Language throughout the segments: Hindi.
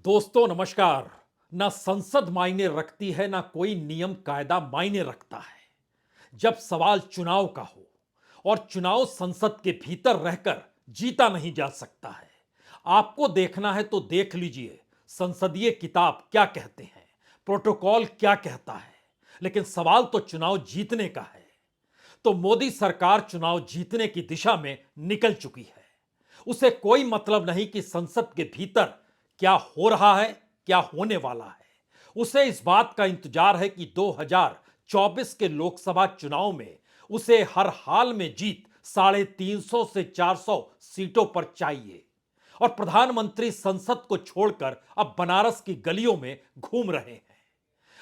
दोस्तों नमस्कार। ना संसद मायने रखती है ना कोई नियम कायदा मायने रखता है। जब सवाल चुनाव का हो और चुनाव संसद के भीतर रहकर जीता नहीं जा सकता है। आपको देखना है तो देख लीजिए संसदीय किताब क्या कहते हैं, प्रोटोकॉल क्या कहता है। लेकिन सवाल तो चुनाव जीतने का है। तो मोदी सरकार चुनाव जीतने की दिशा में निकल चुकी है। उसे कोई मतलब नहीं कि संसद के भीतर क्या हो रहा है, क्या होने वाला है। उसे इस बात का इंतजार है कि 2024 के लोकसभा चुनाव में उसे हर हाल में जीत 350 से 400 सीटों पर चाहिए। और प्रधानमंत्री संसद को छोड़कर अब बनारस की गलियों में घूम रहे हैं।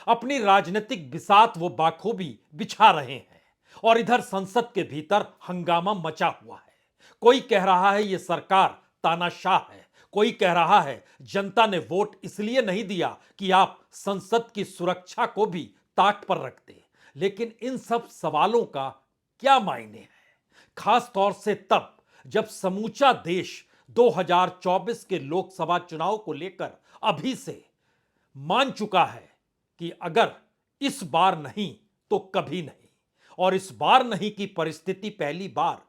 अपनी राजनीतिक बिसात वो बाखूबी बिछा रहे हैं। और इधर संसद के भीतर हंगामा मचा हुआ है। कोई कह रहा है यह सरकार तानाशाह है, कोई कह रहा है जनता ने वोट इसलिए नहीं दिया कि आप संसद की सुरक्षा को भी ताक पर रखते। लेकिन इन सब सवालों का क्या मायने है, खास तौर से तब जब समूचा देश 2024 के लोकसभा चुनाव को लेकर अभी से मान चुका है कि अगर इस बार नहीं तो कभी नहीं। और इस बार नहीं की परिस्थिति पहली बार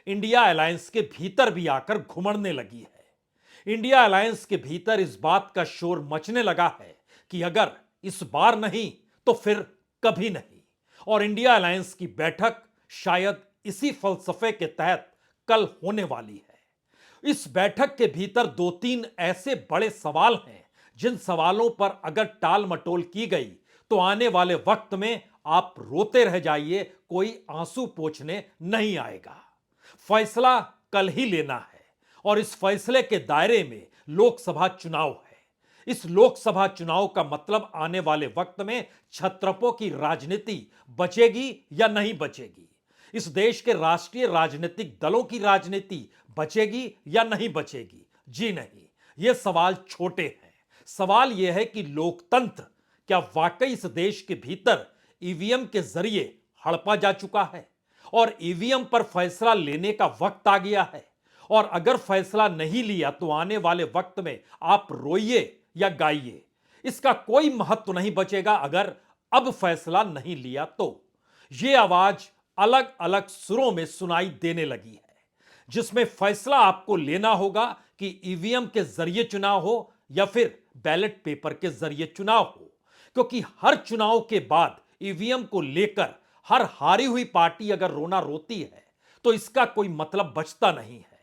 इंडिया अलायंस के भीतर भी आकर घुमड़ने लगी है। इंडिया अलायंस के भीतर इस बात का शोर मचने लगा है कि अगर इस बार नहीं तो फिर कभी नहीं। और इंडिया अलायंस की बैठक शायद इसी फलसफे के तहत कल होने वाली है। इस बैठक के भीतर दो तीन ऐसे बड़े सवाल हैं जिन सवालों पर अगर टाल मटोल की गई तो आने वाले वक्त में आप रोते रह जाइए, कोई आंसू पोंछने नहीं आएगा। फैसला कल ही लेना है और इस फैसले के दायरे में लोकसभा चुनाव है। इस लोकसभा चुनाव का मतलब आने वाले वक्त में छत्रपों की राजनीति बचेगी या नहीं बचेगी। इस देश के राष्ट्रीय राजनीतिक दलों की राजनीति बचेगी या नहीं बचेगी। जी नहीं, ये सवाल छोटे हैं। सवाल यह है कि लोकतंत्र क्या वाकई इस देश के भीतर ईवीएम के जरिए हड़पा जा चुका है और ईवीएम पर फैसला लेने का वक्त आ गया है। और अगर फैसला नहीं लिया तो आने वाले वक्त में आप रोइए या गाइए, इसका कोई महत्व नहीं बचेगा अगर अब फैसला नहीं लिया तो। यह आवाज अलग अलग सुरों में सुनाई देने लगी है, जिसमें फैसला आपको लेना होगा कि ईवीएम के जरिए चुनाव हो या फिर बैलेट पेपर के जरिए चुनाव हो। क्योंकि हर चुनाव के बाद ईवीएम को लेकर हर हारी हुई पार्टी अगर रोना रोती है तो इसका कोई मतलब बचता नहीं है।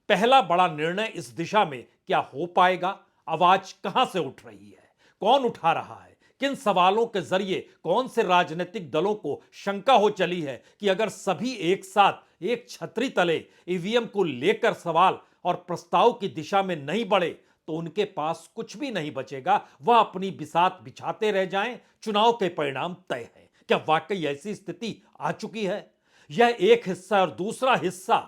पहला बड़ा निर्णय इस दिशा में क्या हो पाएगा, आवाज कहां से उठ रही है, कौन उठा रहा है, किन सवालों के जरिए कौन से राजनीतिक दलों को शंका हो चली है कि अगर सभी एक साथ एक छतरी तले ईवीएम को लेकर सवाल और प्रस्ताव की दिशा में नहीं बढ़े तो उनके पास कुछ भी नहीं बचेगा, वह अपनी बिसात बिछाते रह जाएं, चुनाव के परिणाम तय है। क्या वाकई ऐसी स्थिति आ चुकी है? यह एक हिस्सा और दूसरा हिस्सा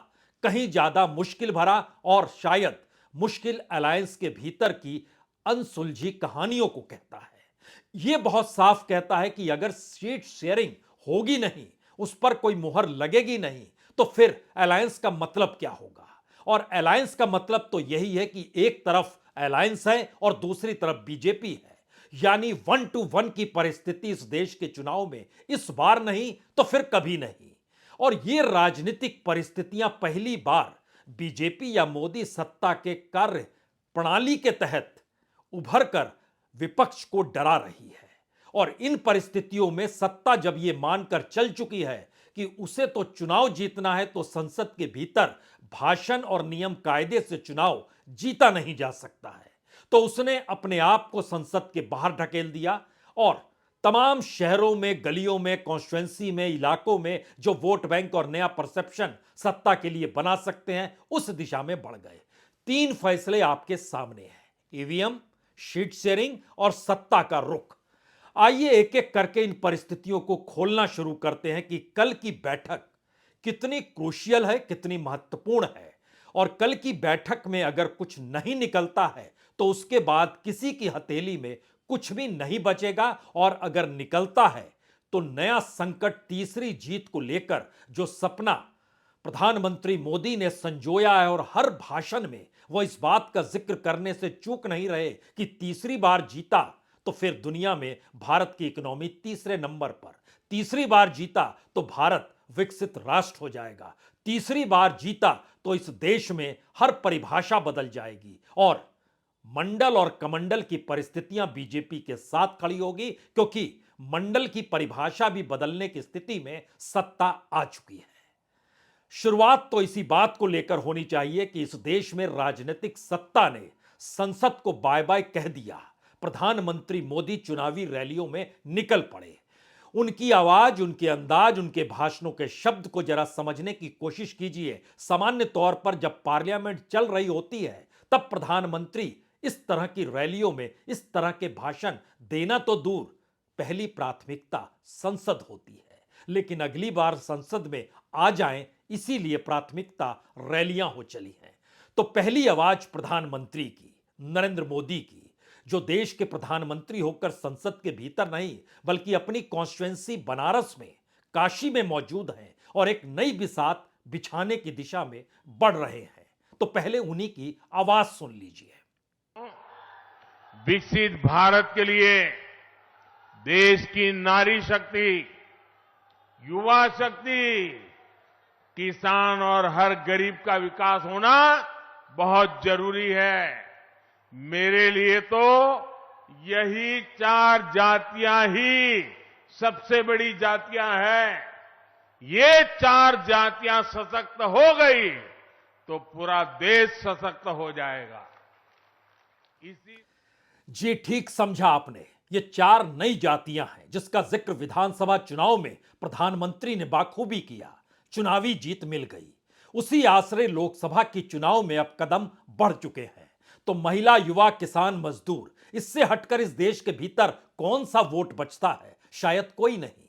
कहीं ज्यादा मुश्किल भरा और शायद मुश्किल अलायंस के भीतर की अनसुलझी कहानियों को कहता है। यह बहुत साफ कहता है कि अगर सीट शेयरिंग होगी नहीं, उस पर कोई मुहर लगेगी नहीं, तो फिर अलायंस का मतलब क्या होगा। और अलायंस का मतलब तो यही है कि एक तरफ अलायंस है और दूसरी तरफ बीजेपी है। यानी 1-to-1 की परिस्थिति इस देश के चुनाव में इस बार नहीं तो फिर कभी नहीं। और ये राजनीतिक परिस्थितियां पहली बार बीजेपी या मोदी सत्ता के कार्य प्रणाली के तहत उभर कर विपक्ष को डरा रही है। और इन परिस्थितियों में सत्ता जब यह मानकर चल चुकी है कि उसे तो चुनाव जीतना है तो संसद के भीतर भाषण और नियम कायदे से चुनाव जीता नहीं जा सकता है, तो उसने अपने आप को संसद के बाहर ढकेल दिया और तमाम शहरों में, गलियों में, कॉन्स्टिट्यूएंसी में, इलाकों में जो वोट बैंक और नया परसेप्शन सत्ता के लिए बना सकते हैं उस दिशा में बढ़ गए। तीन फैसले आपके सामने हैं, ईवीएम, शीट शेयरिंग और सत्ता का रुख। आइए एक एक करके इन परिस्थितियों को खोलना शुरू करते हैं कि कल की बैठक कितनी क्रूशियल है, कितनी महत्वपूर्ण है। और कल की बैठक में अगर कुछ नहीं निकलता है तो उसके बाद किसी की हथेली में कुछ भी नहीं बचेगा। और अगर निकलता है तो नया संकट, तीसरी जीत को लेकर जो सपना प्रधानमंत्री मोदी ने संजोया है और हर भाषण में वो इस बात का जिक्र करने से चूक नहीं रहे कि तीसरी बार जीता तो फिर दुनिया में भारत की इकोनॉमी तीसरे नंबर पर, तीसरी बार जीता तो भारत विकसित राष्ट्र हो जाएगा, तीसरी बार जीता तो इस देश में हर परिभाषा बदल जाएगी और मंडल और कमंडल की परिस्थितियां बीजेपी के साथ खड़ी होगी, क्योंकि मंडल की परिभाषा भी बदलने की स्थिति में सत्ता आ चुकी है। शुरुआत तो इसी बात को लेकर होनी चाहिए कि इस देश में राजनीतिक सत्ता ने संसद को बाय बाय कह दिया। प्रधानमंत्री मोदी चुनावी रैलियों में निकल पड़े। उनकी आवाज, उनके अंदाज, उनके भाषणों के शब्द को जरा समझने की कोशिश कीजिए। सामान्य तौर पर जब पार्लियामेंट चल रही होती है तब प्रधानमंत्री इस तरह की रैलियों में इस तरह के भाषण देना तो दूर, पहली प्राथमिकता संसद होती है। लेकिन अगली बार संसद में आ जाएं, इसीलिए प्राथमिकता रैलियां हो चली हैं। तो पहली आवाज प्रधानमंत्री की, नरेंद्र मोदी की, जो देश के प्रधानमंत्री होकर संसद के भीतर नहीं बल्कि अपनी कॉन्स्टिट्यूएंसी बनारस में, काशी में मौजूद हैं और एक नई बिसात बिछाने की दिशा में बढ़ रहे हैं। तो पहले उन्हीं की आवाज सुन लीजिए। विकसित भारत के लिए देश की नारी शक्ति, युवा शक्ति, किसान और हर गरीब का विकास होना बहुत जरूरी है। मेरे लिए तो यही चार जातियां ही सबसे बड़ी जातियां हैं। ये चार जातियां सशक्त हो गई तो पूरा देश सशक्त हो जाएगा। इसी जी ठीक समझा आपने। ये चार नई जातियां हैं जिसका जिक्र विधानसभा चुनाव में प्रधानमंत्री ने बाखूबी किया। चुनावी जीत मिल गई। उसी आसरे लोकसभा की चुनाव में अब कदम बढ़ चुके हैं। तो महिला, युवा, किसान, मजदूर, इससे हटकर इस देश के भीतर कौन सा वोट बचता है? शायद कोई नहीं।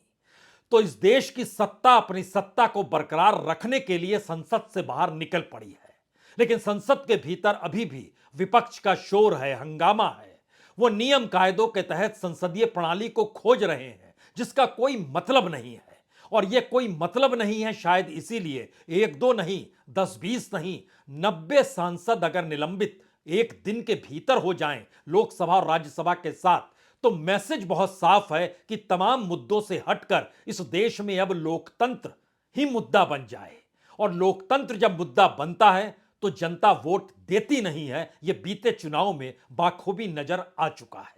तो इस देश की सत्ता अपनी सत्ता को बरकरार रखने के लिए संसद से बाहर निकल पड़ी है। लेकिन संसद के भीतर अभी भी विपक्ष का शोर है, हंगामा है। वो नियम कायदों के तहत संसदीय प्रणाली को खोज रहे हैं जिसका कोई मतलब नहीं है। और यह कोई मतलब नहीं है शायद इसीलिए एक दो नहीं, 10-20 नहीं, 90 सांसद अगर निलंबित एक दिन के भीतर हो जाएं लोकसभा और राज्यसभा के साथ, तो मैसेज बहुत साफ है कि तमाम मुद्दों से हटकर इस देश में अब लोकतंत्र ही मुद्दा बन जाए। और लोकतंत्र जब मुद्दा बनता है तो जनता वोट देती नहीं है। यह बीते चुनाव में बाखूबी नजर आ चुका है।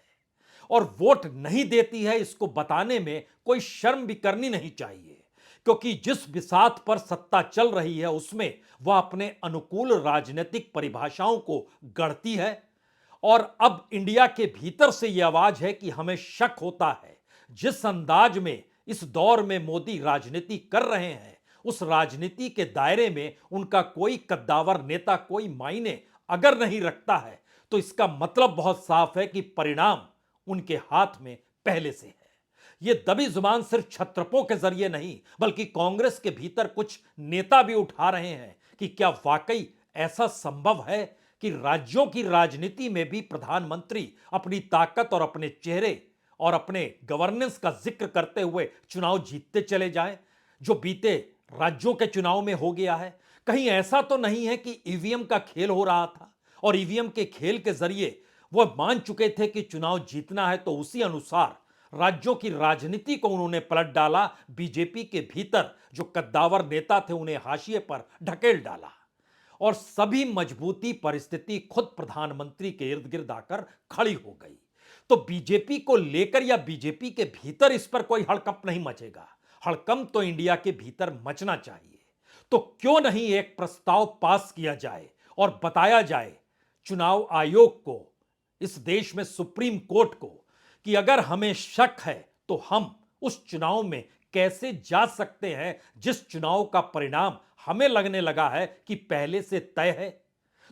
और वोट नहीं देती है, इसको बताने में कोई शर्म भी करनी नहीं चाहिए, क्योंकि जिस बिसात पर सत्ता चल रही है उसमें वह अपने अनुकूल राजनीतिक परिभाषाओं को गढ़ती है। और अब इंडिया के भीतर से यह आवाज है कि हमें शक होता है जिस अंदाज में इस दौर में मोदी राजनीति कर रहे हैं, उस राजनीति के दायरे में उनका कोई कद्दावर नेता कोई मायने अगर नहीं रखता है, तो इसका मतलब बहुत साफ है कि परिणाम उनके हाथ में पहले से है। यह दबी जुबान सिर्फ छत्रपों के जरिए नहीं बल्कि कांग्रेस के भीतर कुछ नेता भी उठा रहे हैं कि क्या वाकई ऐसा संभव है कि राज्यों की राजनीति में भी प्रधानमंत्री अपनी ताकत और अपने चेहरे और अपने गवर्नेंस का जिक्र करते हुए चुनाव जीतते चले जाएं, जो बीते राज्यों के चुनाव में हो गया है। कहीं ऐसा तो नहीं है कि ईवीएम का खेल हो रहा था और ईवीएम के खेल के जरिए वह मान चुके थे कि चुनाव जीतना है, तो उसी अनुसार राज्यों की राजनीति को उन्होंने पलट डाला। बीजेपी के भीतर जो कद्दावर नेता थे उन्हें हाशिए पर ढकेल डाला और सभी मजबूती परिस्थिति खुद प्रधानमंत्री के इर्द गिर्द आकर खड़ी हो गई। तो बीजेपी को लेकर या बीजेपी के भीतर इस पर कोई हड़कंप नहीं मचेगा। हड़कंप तो इंडिया के भीतर मचना चाहिए। तो क्यों नहीं एक प्रस्ताव पास किया जाए और बताया जाए चुनाव आयोग को, इस देश में सुप्रीम कोर्ट को, कि अगर हमें शक है तो हम उस चुनाव में कैसे जा सकते हैं जिस चुनाव का परिणाम हमें लगने लगा है कि पहले से तय है।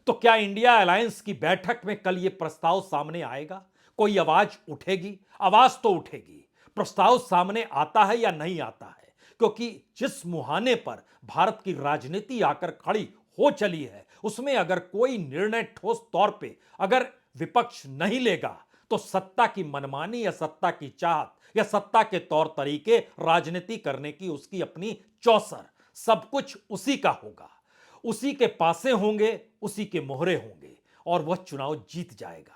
तो क्या इंडिया अलायंस की बैठक में कल यह प्रस्ताव सामने आएगा? कोई आवाज उठेगी? आवाज तो उठेगी। प्रस्ताव सामने आता है या नहीं आता है, क्योंकि जिस मुहाने पर भारत की राजनीति आकर खड़ी हो चली है उसमें अगर कोई निर्णय ठोस तौर पे अगर विपक्ष नहीं लेगा तो सत्ता की मनमानी या सत्ता की चाहत या सत्ता के तौर तरीके, राजनीति करने की उसकी अपनी चौसर, सब कुछ उसी का होगा। उसी के पासे होंगे, उसी के मोहरे होंगे और वह चुनाव जीत जाएगा।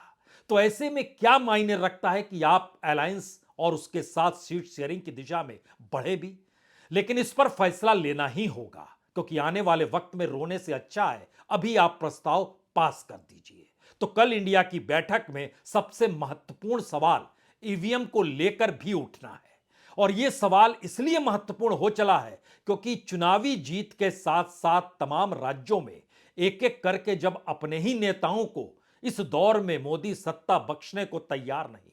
तो ऐसे में क्या मायने रखता है कि आप अलायंस और उसके साथ सीट शेयरिंग की दिशा में बढ़े भी? लेकिन इस पर फैसला लेना ही होगा, क्योंकि आने वाले वक्त में रोने से अच्छा है अभी आप प्रस्ताव पास कर दीजिए। तो कल इंडिया की बैठक में सबसे महत्वपूर्ण सवाल ईवीएम को लेकर भी उठना है। और यह सवाल इसलिए महत्वपूर्ण हो चला है क्योंकि चुनावी जीत के साथ साथ तमाम राज्यों में एक एक करके जब अपने ही नेताओं को इस दौर में मोदी सत्ता बख्शने को तैयार नहीं,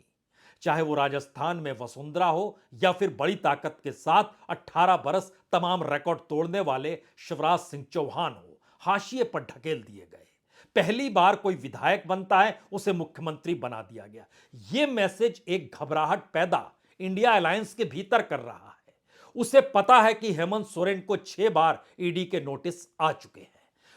चाहे वो राजस्थान में वसुंधरा हो या फिर बड़ी ताकत के साथ 18 बरस तमाम रिकॉर्ड तोड़ने वाले शिवराज सिंह चौहान हो, हाशिए पर ढकेल दिए गए। पहली बार कोई विधायक बनता है उसे मुख्यमंत्री बना दिया गया। यह मैसेज एक घबराहट पैदा इंडिया अलायंस के भीतर कर रहा है। उसे पता है कि हेमंत सोरेन को 6 बार ईडी के नोटिस आ चुके हैं।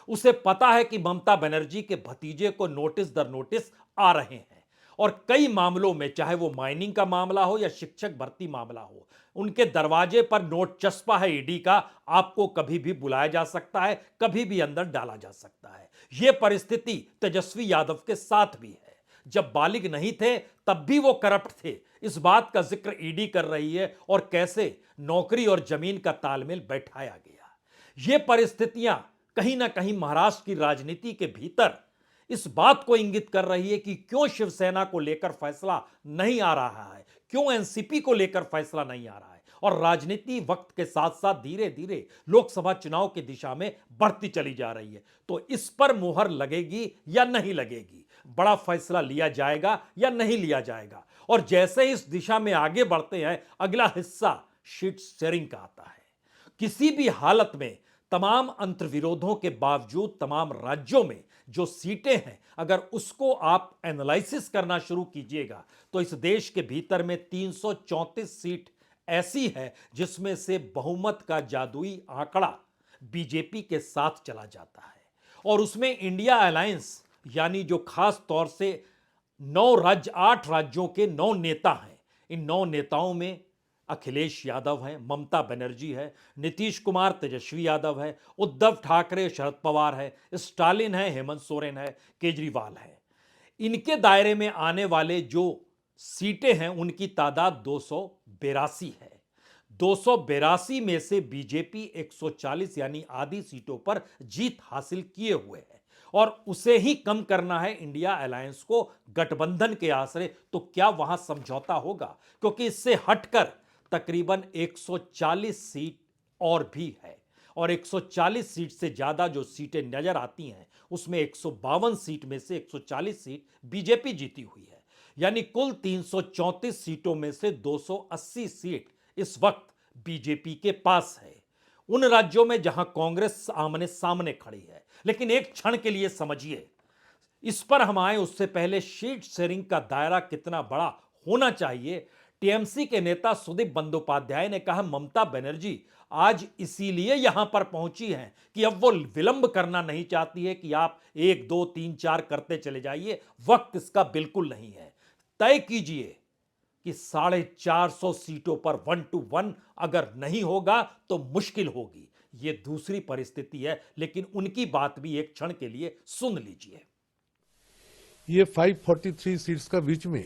उसे पता है कि ममता बनर्जी के भतीजे को नोटिस दर नोटिस आ रहे हैं और कई मामलों में, चाहे वो माइनिंग का मामला हो या शिक्षक भर्ती मामला हो, उनके दरवाजे पर नोट चस्पा है ईडी का। आपको कभी भी बुलाया जा सकता है, कभी भी अंदर डाला जा सकता है। यह परिस्थिति तेजस्वी यादव के साथ भी है। जब बालिग नहीं थे तब भी वो करप्ट थे, इस बात का जिक्र ईडी कर रही है और कैसे नौकरी और जमीन का तालमेल बैठाया गया। ये परिस्थितियां कहीं ना कहीं महाराष्ट्र की राजनीति के भीतर इस बात को इंगित कर रही है कि क्यों शिवसेना को लेकर फैसला नहीं आ रहा है, क्यों एनसीपी को लेकर फैसला नहीं आ रहा है। और राजनीति वक्त के साथ साथ धीरे धीरे लोकसभा चुनाव की दिशा में बढ़ती चली जा रही है। तो इस पर मुहर लगेगी या नहीं लगेगी, बड़ा फैसला लिया जाएगा या नहीं लिया जाएगा। और जैसे इस दिशा में आगे बढ़ते हैं, अगला हिस्सा सीट शेयरिंग का आता है। किसी भी हालत में तमाम अंतर्विरोधों के बावजूद तमाम राज्यों में जो सीटें हैं, अगर उसको आप एनालिसिस करना शुरू कीजिएगा तो इस देश के भीतर में 334 सीट ऐसी है जिसमें से बहुमत का जादुई आंकड़ा बीजेपी के साथ चला जाता है। और उसमें इंडिया अलायंस यानी जो खास तौर से 8 राज्यों के 9 नेता हैं, इन 9 नेताओं में अखिलेश यादव हैं, ममता बनर्जी है, नीतीश कुमार तेजस्वी यादव है, उद्धव ठाकरे शरद पवार है, स्टालिन है, हेमंत सोरेन है, केजरीवाल है। इनके दायरे में आने वाले जो सीटें हैं उनकी तादाद 282 है। 282 में से बीजेपी 140 यानी आधी सीटों पर जीत हासिल किए हुए है और उसे ही कम करना है इंडिया अलायंस को गठबंधन के आश्रय। तो क्या वहां समझौता होगा? क्योंकि इससे हटकर तकरीबन 140 सीट और भी है और 140 सीट से ज्यादा जो सीटें नजर आती हैं उसमें 152 सीट में से 140 सीट बीजेपी जीती हुई है। यानी कुल 334 सीटों में से 280 सीट इस वक्त बीजेपी के पास है, उन राज्यों में जहां कांग्रेस आमने सामने खड़ी है। लेकिन एक क्षण के लिए समझिए, इस पर हम आए उससे पहले सीट शेयरिंग का दायरा कितना बड़ा होना चाहिए। टीएमसी के नेता सुदीप बंदोपाध्याय ने कहा, ममता बनर्जी आज इसीलिए यहां पर पहुंची हैं कि अब वो विलंब करना नहीं चाहती है कि आप 1 2 3 4 करते चले जाइए, वक्त इसका बिल्कुल नहीं है। तय कीजिए कि 450 सीटों पर 1 to 1 अगर नहीं होगा तो मुश्किल होगी। यह दूसरी परिस्थिति है, लेकिन उनकी बात भी एक क्षण के लिए सुन लीजिए। ये 543 सीट्स का बीच में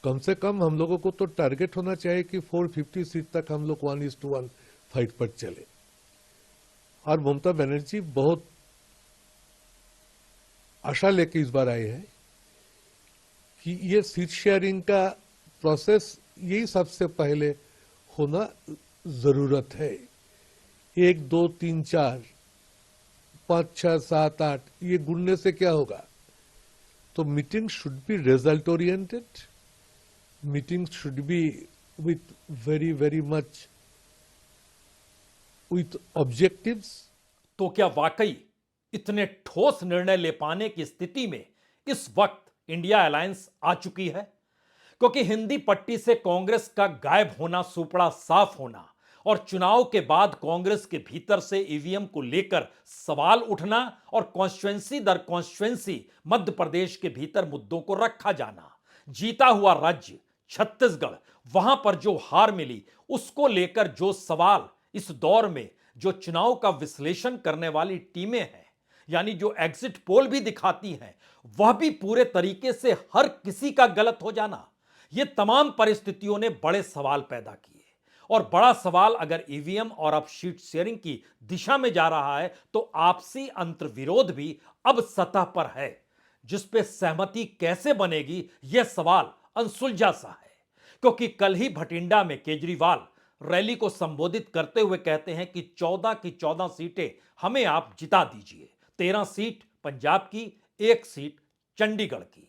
कम से कम हम लोगों को तो टारगेट होना चाहिए कि 450 सीट तक हम लोग 1:1 फाइट पर चले। और ममता बनर्जी बहुत आशा लेके इस बार आए हैं कि ये सीट शेयरिंग का प्रोसेस यही सबसे पहले होना जरूरत है। 1 2 3 4 5 6 7 8 ये गुणने से क्या होगा? तो meeting should be result oriented, meeting should be with very much with objectives. तो क्या वाकई इतने ठोस निर्णय ले पाने की स्थिति में इस वक्त इंडिया अलायंस आ चुकी है? क्योंकि हिंदी पट्टी से कांग्रेस का गायब होना, सुपड़ा साफ होना और चुनाव के बाद कांग्रेस के भीतर से ईवीएम को लेकर सवाल उठना और कॉन्स्टिट्यूएंसी दर कॉन्स्टिट्यूएंसी मध्य प्रदेश के भीतर मुद्दों को रखा जाना, जीता हुआ राज्य छत्तीसगढ़, वहां पर जो हार मिली उसको लेकर जो सवाल इस दौर में जो चुनाव का विश्लेषण करने वाली टीमें हैं, यानी जो एग्जिट पोल भी दिखाती हैं, वह भी पूरे तरीके से हर किसी का गलत हो जाना, ये तमाम परिस्थितियों ने बड़े सवाल पैदा किए। और बड़ा सवाल अगर ईवीएम और अब शीट शेयरिंग की दिशा में जा रहा है, तो आपसी अंतर्विरोध भी अब सतह पर है, जिस पे सहमति कैसे बनेगी, यह सवाल अनसुलझा सा है। क्योंकि कल ही भटिंडा में केजरीवाल रैली को संबोधित करते हुए कहते हैं कि 14 की 14 सीटें हमें आप जिता दीजिए, 13 सीट पंजाब की, 1 सीट चंडीगढ़ की।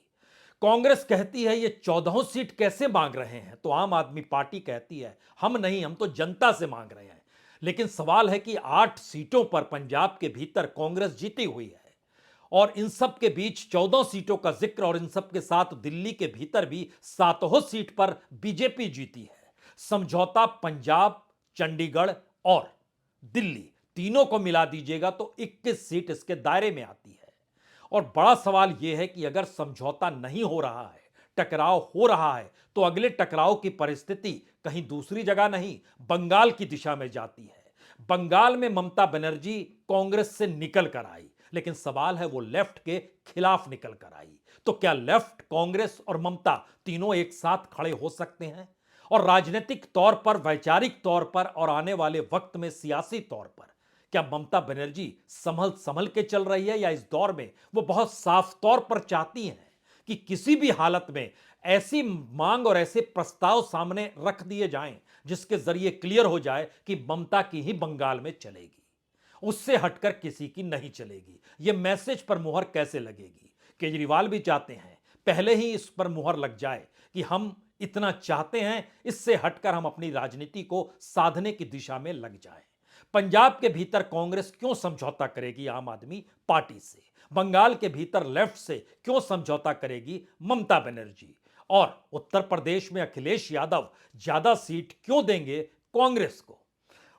कांग्रेस कहती है ये 14 सीट कैसे मांग रहे हैं, तो आम आदमी पार्टी कहती है हम नहीं, हम तो जनता से मांग रहे हैं। लेकिन सवाल है कि 8 सीटों पर पंजाब के भीतर कांग्रेस जीती हुई है, और इन सब के बीच 14 सीटों का जिक्र, और इन सब के साथ दिल्ली के भीतर भी 7 सीट पर बीजेपी जीती है। समझौता पंजाब, चंडीगढ़ और दिल्ली तीनों को मिला दीजिएगा तो 21 सीट इसके दायरे में आती है। और बड़ा सवाल यह है कि अगर समझौता नहीं हो रहा है, टकराव हो रहा है, तो अगले टकराव की परिस्थिति कहीं दूसरी जगह नहीं, बंगाल की दिशा में जाती है। बंगाल में ममता बनर्जी कांग्रेस से निकल कर आई, लेकिन सवाल है वो लेफ्ट के खिलाफ निकल कर आई। तो क्या लेफ्ट, कांग्रेस और ममता तीनों एक साथ खड़े हो सकते हैं? और राजनीतिक तौर पर, वैचारिक तौर पर और आने वाले वक्त में सियासी तौर पर क्या ममता बनर्जी संभल संभल के चल रही है, या इस दौर में वो बहुत साफ तौर पर चाहती हैं कि किसी भी हालत में ऐसी मांग और ऐसे प्रस्ताव सामने रख दिए जाएं जिसके जरिए क्लियर हो जाए कि ममता की ही बंगाल में चलेगी, उससे हटकर किसी की नहीं चलेगी। यह मैसेज पर मुहर कैसे लगेगी? केजरीवाल भी चाहते हैं पहले ही इस पर मुहर लग जाए कि हम इतना चाहते हैं, इससे हटकर हम अपनी राजनीति को साधने की दिशा में लग जाएं। पंजाब के भीतर कांग्रेस क्यों समझौता करेगी आम आदमी पार्टी से? बंगाल के भीतर लेफ्ट से क्यों समझौता करेगी ममता बनर्जी? और उत्तर प्रदेश में अखिलेश यादव ज्यादा सीट क्यों देंगे कांग्रेस को?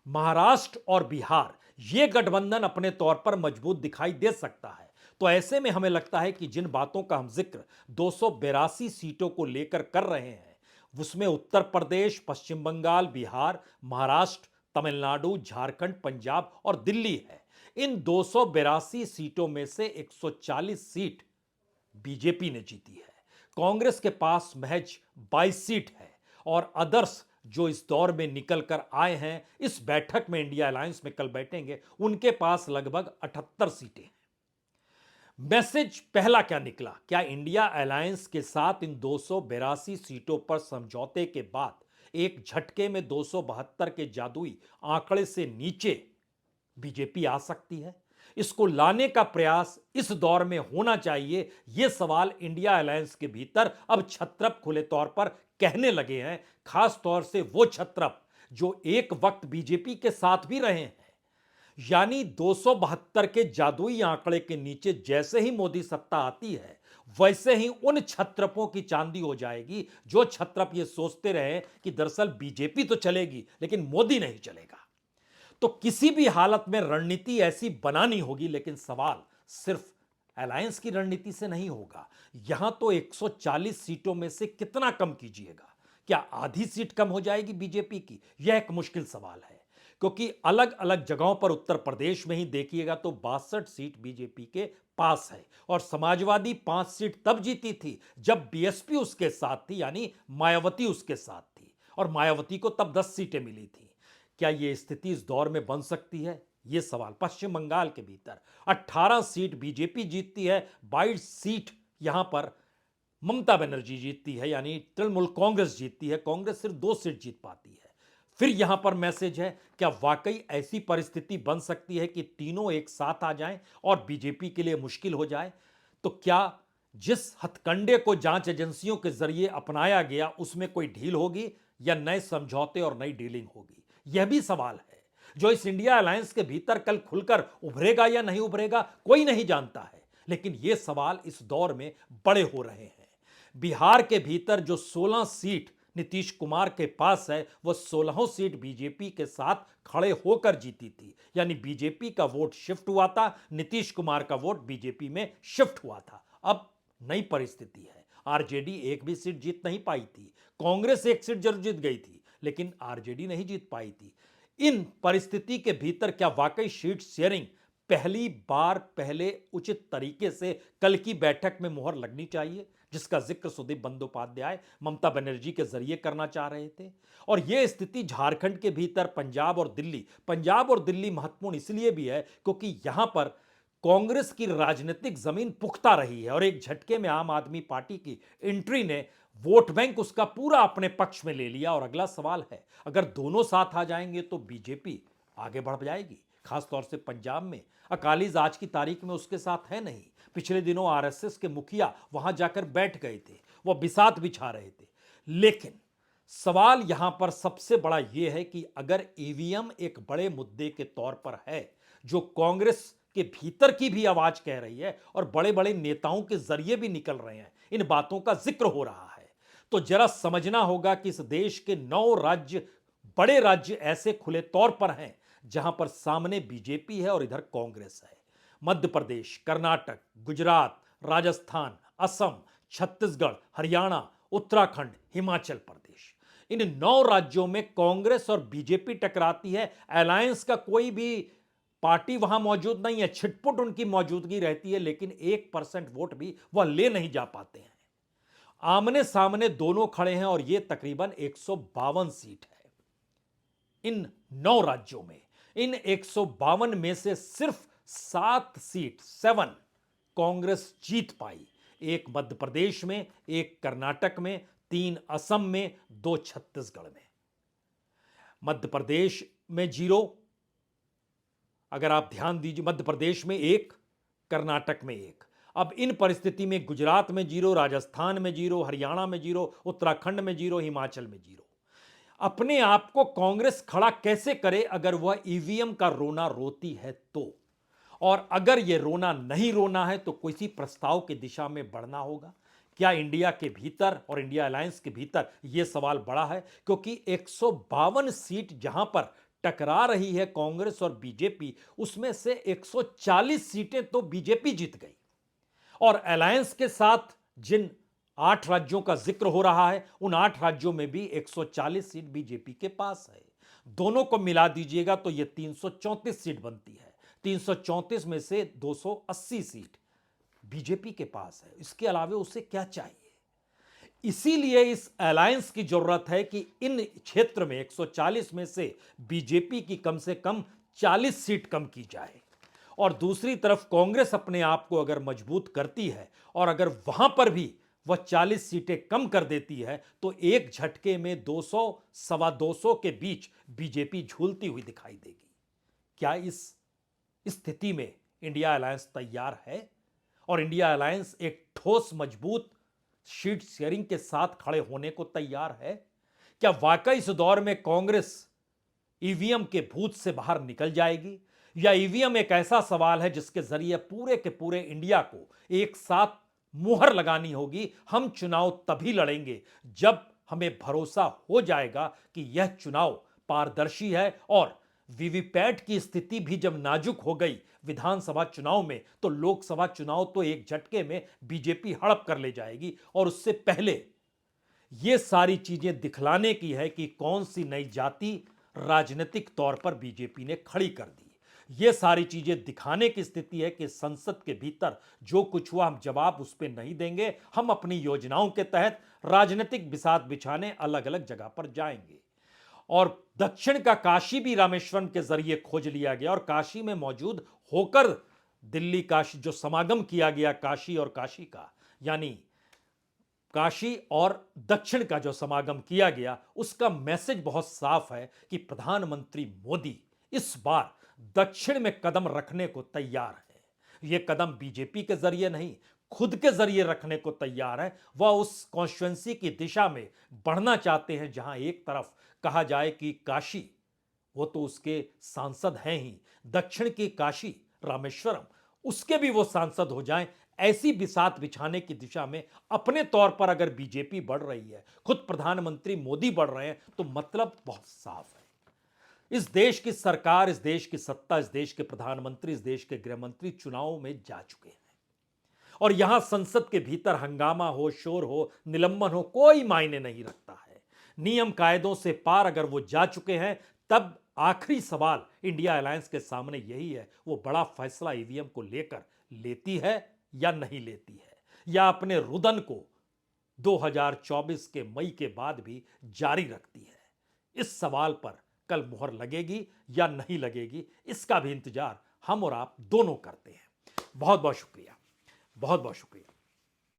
महाराष्ट्र और बिहार, ये गठबंधन अपने तौर पर मजबूत दिखाई दे सकता है। तो ऐसे में हमें लगता है कि जिन बातों का हम जिक्र 282 सीटों को लेकर कर रहे हैं, उसमें उत्तर प्रदेश, पश्चिम बंगाल, बिहार, महाराष्ट्र, तमिलनाडु, झारखंड, पंजाब और दिल्ली है। इन 282 सीटों में से 140 सीट बीजेपी ने जीती है। कांग्रेस के पास महज 22 सीट है, और अदर्स जो इस दौर में निकल कर आए हैं, इस बैठक में इंडिया अलायंस में कल बैठेंगे, उनके पास लगभग 78 सीटें हैं। मैसेज पहला क्या निकला? क्या इंडिया अलायंस के साथ इन 282 सीटों पर समझौते के बाद एक झटके में 272 के जादुई आंकड़े से नीचे बीजेपी आ सकती है? इसको लाने का प्रयास इस दौर में होना चाहिए, यह सवाल इंडिया अलायंस के भीतर अब छत्रप खुले तौर पर कहने लगे हैं, खास तौर से वो छत्रप जो एक वक्त बीजेपी के साथ भी रहे हैं। यानी 272 के जादुई आंकड़े के नीचे जैसे ही मोदी सत्ता आती है, वैसे ही उन छत्रपों की चांदी हो जाएगी जो छत्रप ये सोचते रहे कि दरअसल बीजेपी तो चलेगी लेकिन मोदी नहीं चलेगा। तो किसी भी हालत में रणनीति ऐसी बनानी होगी, लेकिन सवाल सिर्फ अलायंस की रणनीति से नहीं होगा। यहां तो 140 सीटों में से कितना कम कीजिएगा? क्या आधी सीट कम हो जाएगी बीजेपी की? यह एक मुश्किल सवाल है, क्योंकि अलग अलग जगहों पर उत्तर प्रदेश में ही देखिएगा तो 62 सीट बीजेपी के पास है, और समाजवादी 5 सीट तब जीती थी जब बीएसपी उसके साथ थी, यानी मायावती उसके साथ थी, और मायावती को तब 10 सीटें मिली थी। क्या यह स्थिति इस दौर में बन सकती है? यह सवाल। पश्चिम बंगाल के भीतर 18 सीट बीजेपी जीतती है, 22 सीट यहां पर ममता बनर्जी जीतती है, यानी तृणमूल कांग्रेस जीतती है। कांग्रेस सिर्फ 2 सीट जीत पाती है। फिर यहां पर मैसेज है, क्या वाकई ऐसी परिस्थिति बन सकती है कि तीनों एक साथ आ जाएं और बीजेपी के लिए मुश्किल हो जाए? तो क्या जिस हथकंडे को जांच एजेंसियों के जरिए अपनाया गया उसमें कोई ढील होगी, या नए समझौते और नई डीलिंग होगी? यह भी सवाल है जो इस इंडिया अलायंस के भीतर कल खुलकर उभरेगा या नहीं उभरेगा, कोई नहीं जानता है। लेकिन यह सवाल इस दौर में बड़े हो रहे हैं। बिहार के भीतर जो 16 सीट नीतीश कुमार के पास है, वह 16 सीट बीजेपी के साथ खड़े होकर जीती थी, यानी बीजेपी का वोट शिफ्ट हुआ था, नीतीश कुमार का वोट बीजेपी में शिफ्ट हुआ था। अब नई परिस्थिति है, आरजेडी एक भी सीट जीत नहीं पाई थी। कांग्रेस एक सीट जरूर जीत गई थी, लेकिन आरजेडी नहीं जीत पाई थी। इन परिस्थिति के भीतर क्या वाकई सीट शेयरिंग पहली बार पहले उचित तरीके से कल की बैठक में मुहर लगनी चाहिए, जिसका जिक्र सुदीप बंदोपाध्याय ममता बनर्जी के जरिए करना चाह रहे थे। और यह स्थिति झारखंड के भीतर पंजाब और दिल्ली महत्वपूर्ण इसलिए भी है क्योंकि यहां पर कांग्रेस की राजनीतिक जमीन पुख्ता रही है और एक झटके में आम आदमी पार्टी की एंट्री ने वोट बैंक उसका पूरा अपने पक्ष में ले लिया। और अगला सवाल है, अगर दोनों साथ आ जाएंगे तो बीजेपी आगे बढ़ जाएगी। खासतौर से पंजाब में अकालीज आज की तारीख में उसके साथ है नहीं। पिछले दिनों आरएसएस के मुखिया वहां जाकर बैठ गए थे, वह बिसात बिछा रहे थे। लेकिन सवाल यहां पर सबसे बड़ा यह है कि अगर ईवीएम एक बड़े मुद्दे के तौर पर है जो कांग्रेस के भीतर की भी आवाज कह रही है और बड़े बड़े नेताओं के जरिए भी निकल रहे हैं, इन बातों का जिक्र हो रहा है, तो जरा समझना होगा कि इस देश के 9 राज्य, बड़े राज्य ऐसे खुले तौर पर हैं जहां पर सामने बीजेपी है और इधर कांग्रेस है। मध्य प्रदेश, कर्नाटक, गुजरात, राजस्थान, असम, छत्तीसगढ़, हरियाणा, उत्तराखंड, हिमाचल प्रदेश, इन 9 राज्यों में कांग्रेस और बीजेपी टकराती है। अलायंस का कोई भी पार्टी वहां मौजूद नहीं है, छिटपुट उनकी मौजूदगी रहती है, लेकिन 1% वोट भी वह ले नहीं जा पाते हैं। आमने सामने दोनों खड़े हैं और यह तकरीबन 152 सीट है इन 9 राज्यों में। इन 152 में से सिर्फ 7 कांग्रेस जीत पाई, एक मध्य प्रदेश में, एक कर्नाटक में, 3 असम में, 2 छत्तीसगढ़ में। मध्य प्रदेश में 0, अगर आप ध्यान दीजिए, मध्य प्रदेश में 1, कर्नाटक में 1। अब इन परिस्थिति में गुजरात में 0, राजस्थान में 0, हरियाणा में 0, उत्तराखंड में 0, हिमाचल में 0। अपने आप को कांग्रेस खड़ा कैसे करे अगर वह ईवीएम का रोना रोती है तो? और अगर यह रोना नहीं रोना है तो किसी प्रस्ताव की दिशा में बढ़ना होगा। क्या इंडिया के भीतर और इंडिया अलायंस के भीतर यह सवाल बड़ा है, क्योंकि 152 सीट जहां पर टकरा रही है कांग्रेस और बीजेपी, उसमें से 140 सीटें तो बीजेपी जीत गई। और अलायंस के साथ जिन 8 राज्यों का जिक्र हो रहा है, उन 8 राज्यों में भी 140 सीट बीजेपी के पास है। दोनों को मिला दीजिएगा तो यह 334 सीट बनती है। 334 में से 280 सीट बीजेपी के पास है। इसके अलावा उसे क्या चाहिए? इसीलिए इस अलायंस की जरूरत है कि इन क्षेत्र में 140 में से बीजेपी की कम से कम 40 सीट कम की जाए। और दूसरी तरफ कांग्रेस अपने आप को अगर मजबूत करती है और अगर वहां पर भी वह 40 सीटें कम कर देती है तो एक झटके में 200 सवा 200 के बीच बीजेपी झूलती हुई दिखाई देगी। क्या इस स्थिति में इंडिया अलायंस तैयार है? और इंडिया अलायंस एक ठोस मजबूत सीट शेयरिंग के साथ खड़े होने को तैयार है? क्या वाकई इस दौर में कांग्रेस ईवीएम के भूत से बाहर निकल जाएगी, या ईवीएम एक ऐसा सवाल है जिसके जरिए पूरे के पूरे इंडिया को एक साथ मुहर लगानी होगी? हम चुनाव तभी लड़ेंगे जब हमें भरोसा हो जाएगा कि यह चुनाव पारदर्शी है। और वीवीपैट की स्थिति भी जब नाजुक हो गई विधानसभा चुनाव में, तो लोकसभा चुनाव तो एक झटके में बीजेपी हड़प कर ले जाएगी। और उससे पहले यह सारी चीजें दिखलाने की है कि कौन सी नई जाति राजनीतिक तौर पर बीजेपी ने खड़ी कर दी। यह सारी चीजें दिखाने की स्थिति है कि संसद के भीतर जो कुछ हुआ हम जवाब उस पर नहीं देंगे। हम अपनी योजनाओं के तहत राजनीतिक बिसात बिछाने अलग अलग जगह पर जाएंगे। और दक्षिण का काशी भी रामेश्वरम के जरिए खोज लिया गया और काशी में मौजूद होकर दिल्ली काशी जो समागम किया गया काशी और काशी का, यानी काशी और दक्षिण का जो समागम किया गया, उसका मैसेज बहुत साफ है कि प्रधानमंत्री मोदी इस बार दक्षिण में कदम रखने को तैयार है। यह कदम बीजेपी के जरिए नहीं, खुद के जरिए रखने को तैयार है। वह उस कॉन्स्टिट्यूएंसी की दिशा में बढ़ना चाहते हैं जहां एक तरफ कहा जाए कि काशी, वो तो उसके सांसद हैं ही, दक्षिण की काशी रामेश्वरम, उसके भी वो सांसद हो जाएं। ऐसी बिसात बिछाने की दिशा में अपने तौर पर अगर बीजेपी बढ़ रही है, खुद प्रधानमंत्री मोदी बढ़ रहे हैं, तो मतलब बहुत साफ है। इस देश की सरकार, इस देश की सत्ता, इस देश के प्रधानमंत्री, इस देश के गृहमंत्री चुनाव में जा चुके हैं। और यहां संसद के भीतर हंगामा हो, शोर हो, निलंबन हो, कोई मायने नहीं रखता है। नियम कायदों से पार अगर वो जा चुके हैं, तब आखिरी सवाल इंडिया अलायंस के सामने यही है, वो बड़ा फैसला ईवीएम को लेकर लेती है या नहीं लेती है, या अपने रुदन को 2024 के मई के बाद भी जारी रखती है। इस सवाल पर कल मुहर लगेगी या नहीं लगेगी, इसका भी इंतजार हम और आप दोनों करते हैं। बहुत बहुत शुक्रिया, बहुत बहुत शुक्रिया।